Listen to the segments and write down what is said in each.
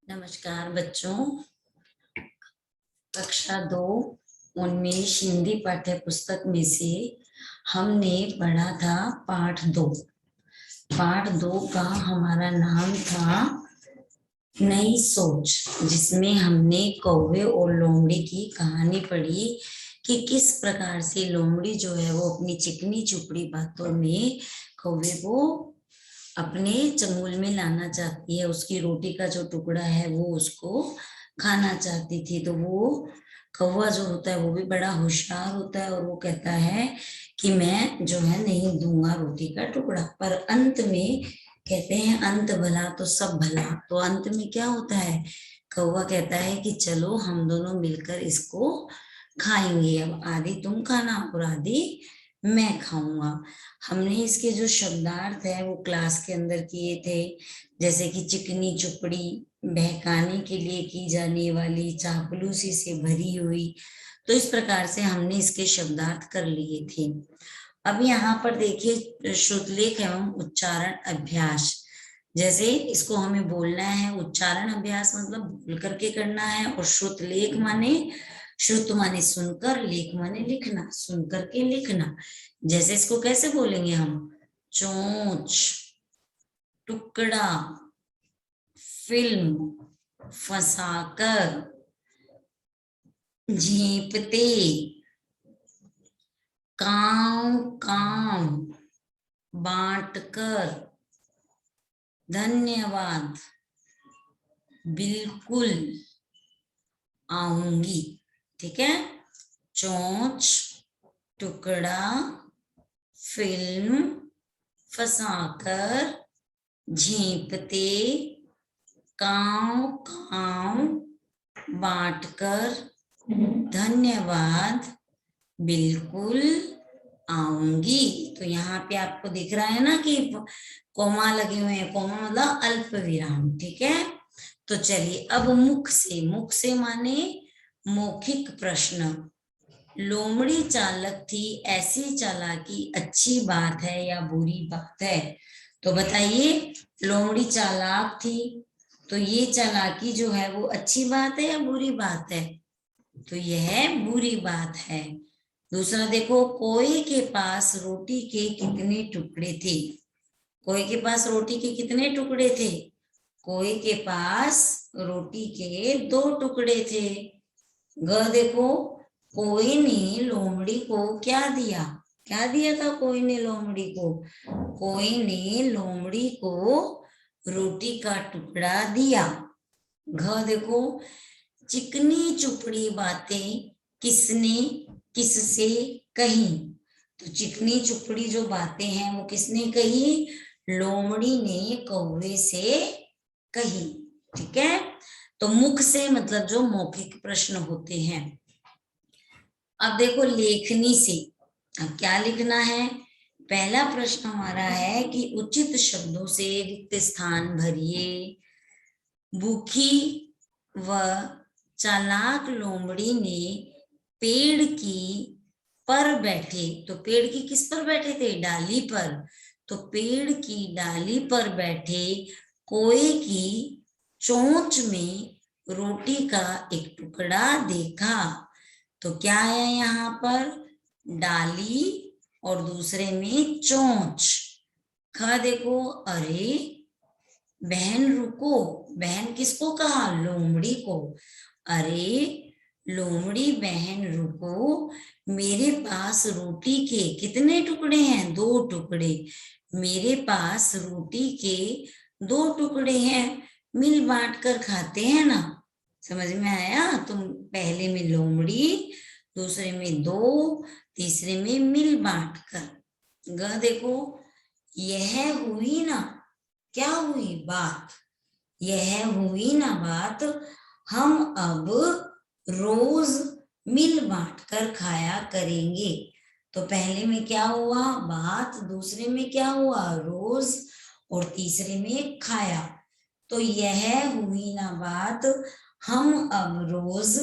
नमस्कार बच्चों। कक्षा 2 उन्मेष हिंदी पाठ्य पुस्तक में से हमने पढ़ा था पाठ 2। पाठ 2 का हमारा नाम था नई सोच, जिसमें हमने कौवे और लोमड़ी की कहानी पढ़ी कि किस प्रकार से लोमड़ी जो है वो अपनी चिकनी चुपड़ी बातों में कौवे को अपने चंगुल में लाना चाहती है। उसकी रोटी का जो टुकड़ा है वो उसको खाना चाहती थी। तो वो कौवा जो होता है वो भी बड़ा होशियार होता है और वो कहता है कि मैं जो है नहीं दूंगा रोटी का टुकड़ा। पर अंत में कहते हैं अंत भला तो सब भला। तो अंत में क्या होता है, कौवा कहता है कि चलो हम दोनों मिलकर इसको खाएंगे। अब आधी तुम खाना और आधी मैं खाऊंगा। हमने इसके जो शब्दार्थ है वो क्लास के अंदर किए थे, जैसे कि चिकनी चुपड़ी, बहकाने के लिए की जाने वाली, चापलूसी से भरी हुई। तो इस प्रकार से हमने इसके शब्दार्थ कर लिए थे। अब यहाँ पर देखिए श्रुतलेख एवं उच्चारण अभ्यास। जैसे इसको हमें बोलना है, उच्चारण अभ्यास मतलब बोल करके करना है, और श्रुतलेख माने श्रुत माने सुनकर, लेख माने लिखना, सुन करके लिखना। जैसे इसको कैसे बोलेंगे हम, चोंच, टुकड़ा, फिल्म, फंसाकर, झेपते, काम काम, बांटकर, धन्यवाद, बिल्कुल, आऊंगी। ठीक है, चोंच, टुकड़ा, फिल्म, फंसाकर, झेपते, काम काम, बांटकर, धन्यवाद, बिल्कुल, आऊंगी। तो यहाँ पे आपको दिख रहा है ना कि कोमा लगे हुए हैं। कोमा मतलब अल्प विराम। ठीक है, तो चलिए अब मुख से माने मौखिक प्रश्न। लोमड़ी चालक थी, ऐसी चालाकी अच्छी बात है या बुरी बात है? तो बताइए, लोमड़ी चालाक थी तो ये चालाकी जो है वो अच्छी बात है या बुरी बात है? तो यह बुरी बात है। दूसरा देखो, कोई के पास रोटी के कितने टुकड़े थे? कोई के पास रोटी के कितने टुकड़े थे? कोई के पास रोटी के 2 टुकड़े थे। ग देखो, कोई ने लोमड़ी को क्या दिया? क्या दिया था कोई ने लोमड़ी को? कोई ने लोमड़ी को रोटी का टुकड़ा दिया। घ देखो, चिकनी चुपड़ी बातें किसने किससे कही? तो चिकनी चुपड़ी जो बातें हैं वो किसने कही? लोमड़ी ने कौवे से कही। ठीक है, तो मुख से मतलब जो मौखिक प्रश्न होते हैं। अब देखो लेखनी से, अब क्या लिखना है? पहला प्रश्न हमारा है कि उचित शब्दों से रिक्त स्थान भरिए। भूखी व चालाक लोमड़ी ने पेड़ की पर बैठे, तो पेड़ की किस पर बैठे थे? डाली पर। तो पेड़ की डाली पर बैठे कोए की चोंच में रोटी का एक टुकड़ा देखा। तो क्या है यहाँ पर? डाली और दूसरे में चोंच। खा देखो, अरे बहन रुको। बहन किसको कहा? लोमड़ी को। अरे लोमड़ी बहन रुको, मेरे पास रोटी के कितने टुकड़े हैं? 2 टुकड़े। मेरे पास रोटी के 2 टुकड़े हैं, मिल बांट कर खाते हैं ना। समझ में आया? तुम पहले में लोमड़ी, दूसरे में 2, तीसरे में मिल बांट कर। ग देखो, यह हुई ना, क्या हुई? बात। यह हुई ना बात, हम अब रोज मिल बांट कर खाया करेंगे। तो पहले में क्या हुआ? बात, दूसरे में क्या हुआ? रोज, और तीसरे में खाया। तो यह हुई ना बात, हम अब रोज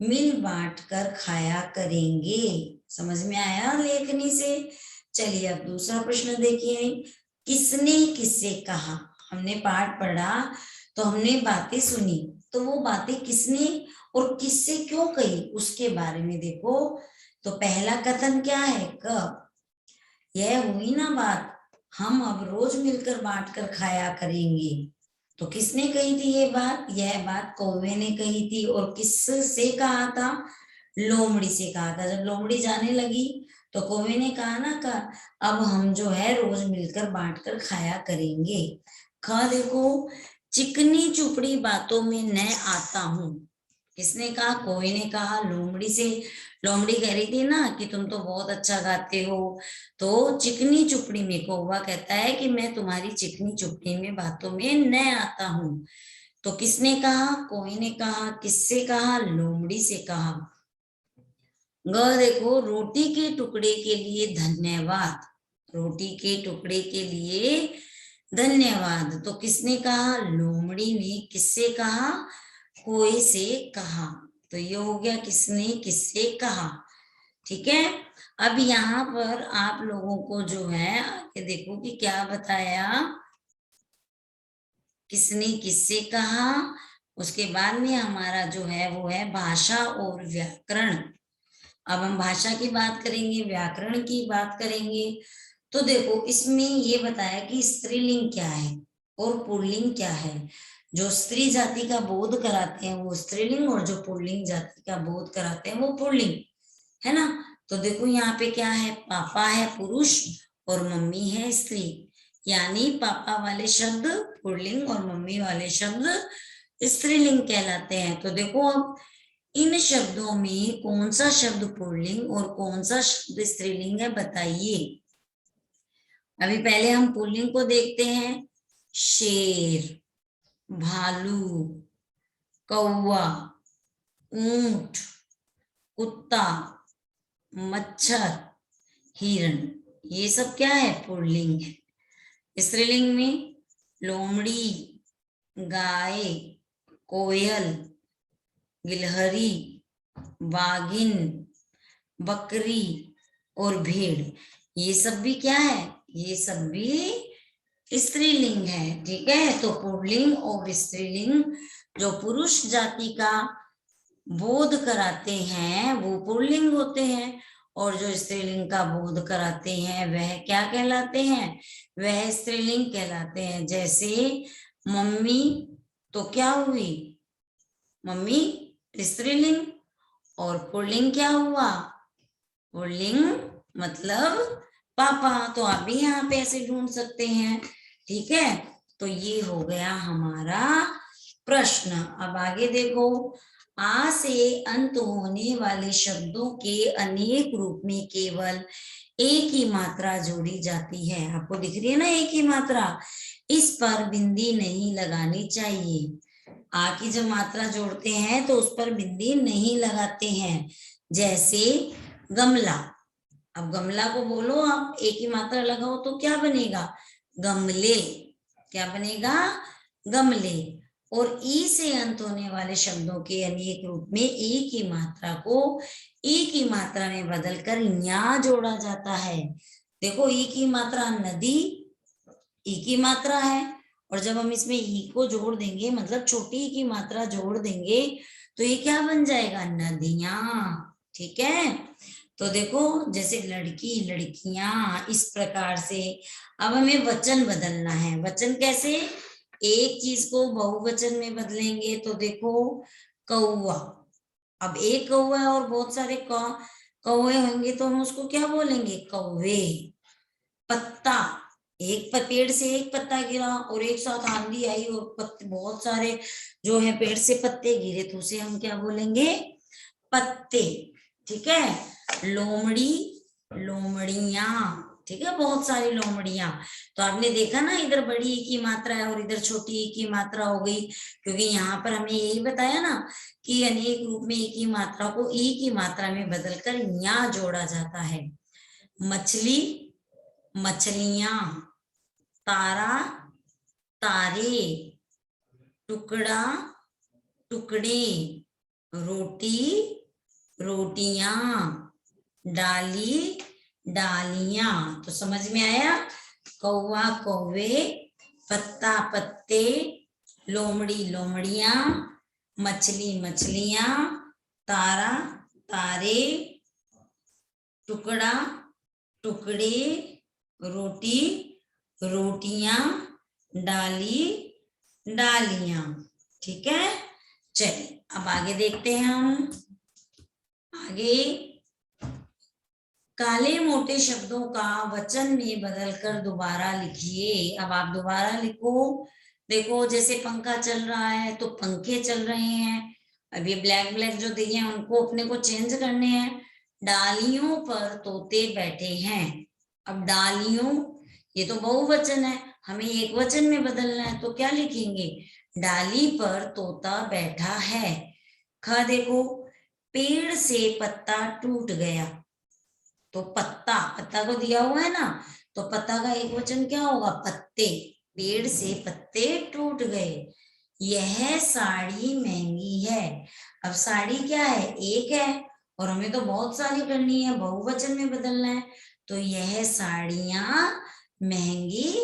मिल बांट कर खाया करेंगे। समझ में आया लेखनी से? चलिए अब दूसरा प्रश्न देखिए, किसने किससे कहा? हमने पाठ पढ़ा तो हमने बातें सुनी, तो वो बातें किसने और किससे क्यों कही उसके बारे में देखो। तो पहला कथन क्या है, क, यह हुई ना बात, हम अब रोज मिलकर बांट कर खाया करेंगे। तो किसने कही थी ये बात, यह बात कौवे ने कही थी। और किससे कहा था, लोमड़ी से कहा था। जब लोमड़ी जाने लगी तो कौवे ने कहा ना, अब हम जो है रोज मिलकर बांट कर खाया करेंगे। ख देखो, चिकनी चुपड़ी बातों में न आता हूं। किसने कहा, कोई ने कहा लोमड़ी से। लोमड़ी कह रही थी ना कि तुम तो बहुत अच्छा गाते हो, तो चिकनी चुपड़ी में कौवा कहता है कि मैं तुम्हारी चिकनी चुपड़ी में बातों में न आता हूं। तो किसने कहा, कोई ने कहा। किससे कहा, लोमड़ी से कहा। ग देखो, रोटी के टुकड़े के लिए धन्यवाद। रोटी के टुकड़े के लिए धन्यवाद। तो किसने कहा, लोमड़ी ने। किससे कहा, कोई से कहा। तो ये हो गया किसने किससे कहा। ठीक है, अब यहाँ पर आप लोगों को जो है आगे देखो कि क्या बताया, किसने किससे कहा। उसके बाद में हमारा जो है वो है भाषा और व्याकरण। अब हम भाषा की बात करेंगे, व्याकरण की बात करेंगे। तो देखो इसमें ये बताया कि स्त्रीलिंग क्या है और पुल्लिंग क्या है। जो स्त्री जाति का बोध कराते हैं वो स्त्रीलिंग, और जो पुल्लिंग जाति का बोध कराते हैं वो पुल्लिंग, है ना। तो देखो यहाँ पे क्या है, पापा है पुरुष और मम्मी है स्त्री, यानी पापा वाले शब्द पुल्लिंग और मम्मी वाले शब्द स्त्रीलिंग कहलाते हैं। तो देखो अब इन शब्दों में कौन सा शब्द पुल्लिंग और कौन सा शब्द स्त्रीलिंग है, बताइए। अभी पहले हम पुल्लिंग को देखते हैं। शेर, भालू, कौवा, ऊंट, कुत्ता, मच्छर, हिरण, ये सब क्या है, पुल्लिंग है। स्त्रीलिंग में लोमड़ी, गाय, कोयल, गिलहरी, बाघिन, बकरी और भेड़, ये सब भी क्या है, ये सब भी स्त्रीलिंग है। ठीक है, तो पुल्लिंग और स्त्रीलिंग जो पुरुष जाति का बोध कराते हैं वो पुल्लिंग होते हैं, और जो स्त्रीलिंग का बोध कराते हैं वह क्या कहलाते हैं, वह स्त्रीलिंग कहलाते हैं। जैसे मम्मी, तो क्या हुई, मम्मी स्त्रीलिंग, और पुल्लिंग क्या हुआ, पुल्लिंग मतलब पापा। तो आप भी यहाँ पे ऐसे ढूंढ सकते हैं। ठीक है, तो ये हो गया हमारा प्रश्न। अब आगे देखो, आ से अंत होने वाले शब्दों के अनेक रूप में केवल एक ही मात्रा जोड़ी जाती है। आपको दिख रही है ना एक ही मात्रा, इस पर बिंदी नहीं लगानी चाहिए। आ की जब मात्रा जोड़ते हैं तो उस पर बिंदी नहीं लगाते हैं। जैसे गमला, अब गमला को बोलो आप एक ही मात्रा लगाओ तो क्या बनेगा, गमले। क्या बनेगा, गमले। और ई से अंत होने वाले शब्दों के अनेक रूप में एक ही मात्रा को एक ही मात्रा में बदलकर या जोड़ा जाता है। देखो ई की मात्रा नदी, ई की मात्रा है, और जब हम इसमें ई को जोड़ देंगे मतलब छोटी ई की मात्रा जोड़ देंगे तो ये क्या बन जाएगा, नदियां। ठीक है, तो देखो जैसे लड़की, लड़कियां, इस प्रकार से। अब हमें वचन बदलना है। वचन कैसे, एक चीज को बहुवचन में बदलेंगे। तो देखो कौवा, अब एक कौवा है और बहुत सारे कौवे होंगे तो हम उसको क्या बोलेंगे, कौवे। पत्ता, एक पेड़ से एक पत्ता गिरा और एक साथ आंधी आई और पत्ते बहुत सारे जो है पेड़ से पत्ते गिरे तो उसे हम क्या बोलेंगे, पत्ते। ठीक है, लोमड़ी, लोमड़ियां। ठीक है, बहुत सारी लोमड़ियां। तो आपने देखा ना, इधर बड़ी ई की मात्रा है और इधर छोटी ई की मात्रा हो गई, क्योंकि यहाँ पर हमने यही बताया ना कि अनेक रूप में ई की मात्रा को ई की मात्रा में बदलकर या जोड़ा जाता है। मछली, मछलियां, तारा, तारे, टुकड़ा, टुकड़े, रोटी, रोटियां, डाली, डालियां। तो समझ में आया, कौवा, कौवे, पत्ता, पत्ते, लोमड़ी लोमड़ियां, मछली मछलियां, तारा तारे, टुकड़ा टुकड़े, रोटी रोटियां, डाली डालियां। ठीक है, चलिए अब आगे देखते हैं हम। आगे काले मोटे शब्दों का वचन में बदलकर दोबारा लिखिए। अब आप दोबारा लिखो। देखो जैसे पंखा चल रहा है तो पंखे चल रहे हैं। अब ये ब्लैक ब्लैक जो दिए हैं उनको अपने को चेंज करने हैं। डालियों पर तोते बैठे हैं। अब डालियों, ये तो बहुवचन है, हमें एक वचन में बदलना है, तो क्या लिखेंगे? डाली पर तोता बैठा है। ख देखो, पेड़ से पत्ता टूट गया। तो पत्ता, पत्ता को दिया हुआ है ना, तो पत्ता का एक वचन क्या होगा? पत्ते। पेड़ से पत्ते टूट गए। यह साड़ी महंगी है। अब साड़ी क्या है? एक है, और हमें तो बहुत सारी करनी है, बहुवचन में बदलना है। तो यह साड़ियां महंगी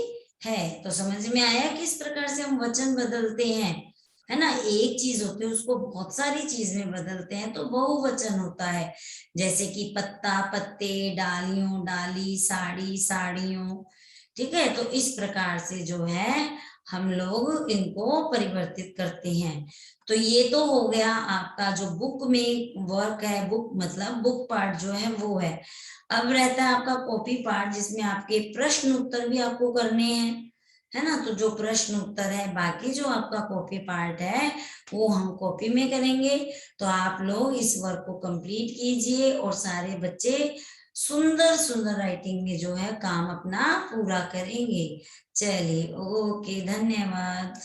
है। तो समझ में आया किस प्रकार से हम वचन बदलते हैं, है ना? एक चीज होती है उसको बहुत सारी चीज में बदलते हैं तो बहुवचन होता है। जैसे कि पत्ता पत्ते, डालियों डाली, साड़ी साड़ियों। ठीक है, तो इस प्रकार से जो है हम लोग इनको परिवर्तित करते हैं। तो ये तो हो गया आपका जो बुक में वर्क है, बुक मतलब बुक पार्ट जो है वो है। अब रहता है आपका कॉपी पार्ट, जिसमें आपके प्रश्न उत्तर भी आपको करने हैं, है ना? तो जो प्रश्न उत्तर है, बाकी जो आपका कॉपी पार्ट है वो हम कॉपी में करेंगे। तो आप लोग इस वर्क को कंप्लीट कीजिए और सारे बच्चे सुंदर सुंदर राइटिंग में जो है काम अपना पूरा करेंगे। चलिए, ओके, धन्यवाद।